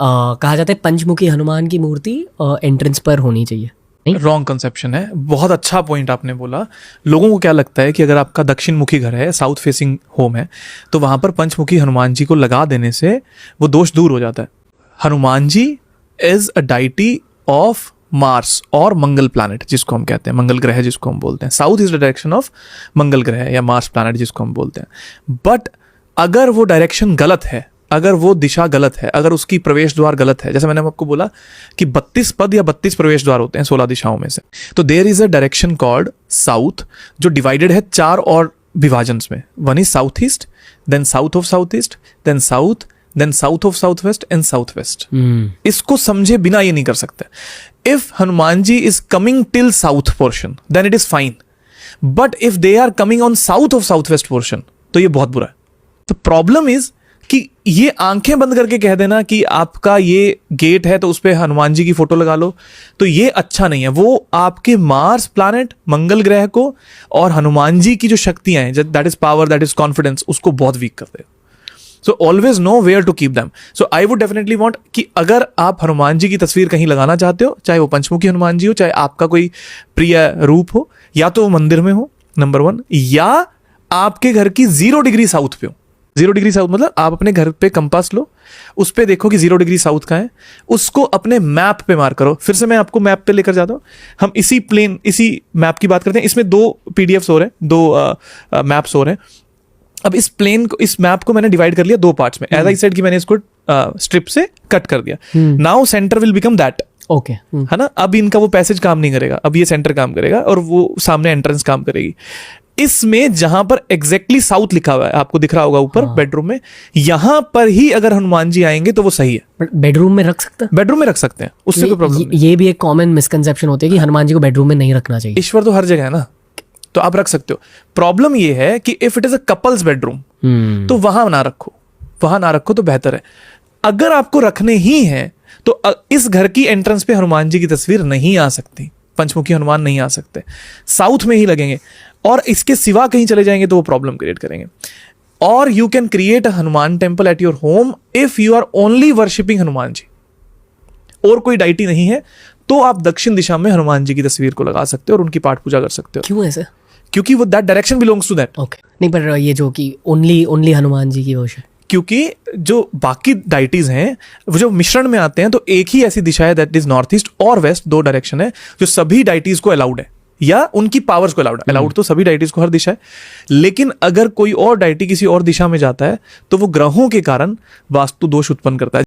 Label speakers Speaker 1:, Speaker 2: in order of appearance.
Speaker 1: कहा जाता है पंचमुखी हनुमान की मूर्ति एंट्रेंस पर होनी चाहिए।
Speaker 2: रॉन्ग कंसेप्शन है। बहुत अच्छा पॉइंट आपने बोला। लोगों को क्या लगता है कि अगर आपका दक्षिण मुखी घर है, साउथ फेसिंग होम है, तो वहां पर पंचमुखी हनुमान जी को लगा देने से वो दोष दूर हो जाता है। Hanuman ji is a deity of Mars और मंगल प्लैनेट, जिसको हम कहते हैं मंगल ग्रह, जिसको हम बोलते हैं। South is the direction of Mangal graha या मार्स प्लैनेट, जिसको हम बोलते हैं। बट अगर वो डायरेक्शन गलत है, अगर वो दिशा गलत है, अगर उसकी प्रवेश द्वार गलत है, जैसे मैंने आपको बोला कि 32 पद या 32 प्रवेश द्वार होते हैं 16 दिशाओं में से, तो there is a direction called south जो डिवाइडेड है 4 और विभाजन्स में। One is south east, then south of south east, then south, then south of south west and south west. इसको समझे बिना ये नहीं कर सकते। If Hanuman ji is coming till south portion then it is fine, but if they are coming on south of south west portion तो ये बहुत बुरा है। तो प्रॉब्लम इज कि ये आंखें बंद करके कह देना कि आपका ये गेट है तो उस पर हनुमान जी की फोटो लगा लो, तो ये अच्छा नहीं है। वो आपके मार्स प्लैनेट, मंगल ग्रह को और हनुमान जी की जो शक्तियां हैं, that is power, that is confidence, उसको बहुत वीक कर देगा। So always know where to keep them. So I would definitely want कि अगर आप हनुमान जी की तस्वीर कहीं लगाना चाहते हो, चाहे वो पंचमुखी हनुमान जी हो, चाहे आपका कोई प्रिय रूप हो, या तो वो मंदिर में हो नंबर 1, या आपके घर की 0 डिग्री साउथ पे हो। 0 डिग्री साउथ मतलब आप अपने घर पे कंपास लो, उस पे देखो कि 0 डिग्री साउथ का है, उसको अपने मैप पे मार्क करो। फिर से मैं आपको मैप पे लेकर जाता हूँ। हम इसी प्लेन, इसी मैप की बात करते हैं। इसमें 2 PDFs हो रहे हैं, 2 मैप्स हो रहे हैं। अब इस प्लेन को, इस मैप को मैंने डिवाइड कर लिया 2 पार्ट्स में। एज आई सेड कि मैंने इसको स्ट्रिप से कट कर दिया। Now centre will become that.
Speaker 1: Okay,
Speaker 2: है ना। अब इनका वो पैसेज काम नहीं करेगा, अब ये सेंटर काम करेगा और वो सामने एंट्रेंस काम करेगी। इसमें जहां पर एग्जैक्टली साउथ लिखा हुआ है, आपको दिख रहा होगा ऊपर बेडरूम में, यहां पर ही अगर हनुमान जी आएंगे तो वो सही है।
Speaker 1: बेडरूम में रख सकते हैं?
Speaker 2: बेडरूम में रख सकते हैं, उससे कोई प्रॉब्लम नहीं।
Speaker 1: ये भी एक कॉमन मिसकंसेप्शन होती है कि हनुमान जी को बेडरूम में नहीं रखना चाहिए।
Speaker 2: ईश्वर तो हर जगह है ना, तो आप रख सकते हो। प्रॉब्लम ये है कि if it is a couples bedroom तो वहां ना रखो, वहां ना रखो तो बेहतर है। अगर आपको रखने ही है तो इस घर की एंट्रेंस पे हनुमान जी की तस्वीर नहीं आ सकती, पंचमुखी हनुमान नहीं आ सकते, साउथ में ही लगेंगे। और इसके सिवा कहीं चले जाएंगे तो वो प्रॉब्लम क्रिएट करेंगे। और you can create a Hanuman temple at your home if you are only worshipping Hanuman ji, और कोई डाइटी नहीं है, तो आप दक्षिण दिशा में हनुमान जी की तस्वीर को लगा सकते हो और उनकी पाठ पूजा कर सकते हो।
Speaker 1: क्यों ऐसे?
Speaker 2: क्योंकि वो that direction belongs to that.
Speaker 1: Okay, नहीं पर ये जो कि ओनली हनुमान जी की वर्शिप,
Speaker 2: क्योंकि जो बाकी डाइटीज हैं वो जो मिश्रण में आते हैं, तो एक ही ऐसी दिशा है दैट इज नॉर्थ ईस्ट और वेस्ट, 2 डायरेक्शन है जो सभी डाइटीज को अलाउड है, या उनकी पावर्स को अलाउड। अलाउड तो सभी डाइटीज को हर दिशा है, लेकिन अगर कोई और डाइटी किसी और दिशा में जाता है तो वो ग्रहों के कारण वास्तु दोष उत्पन्न करता है।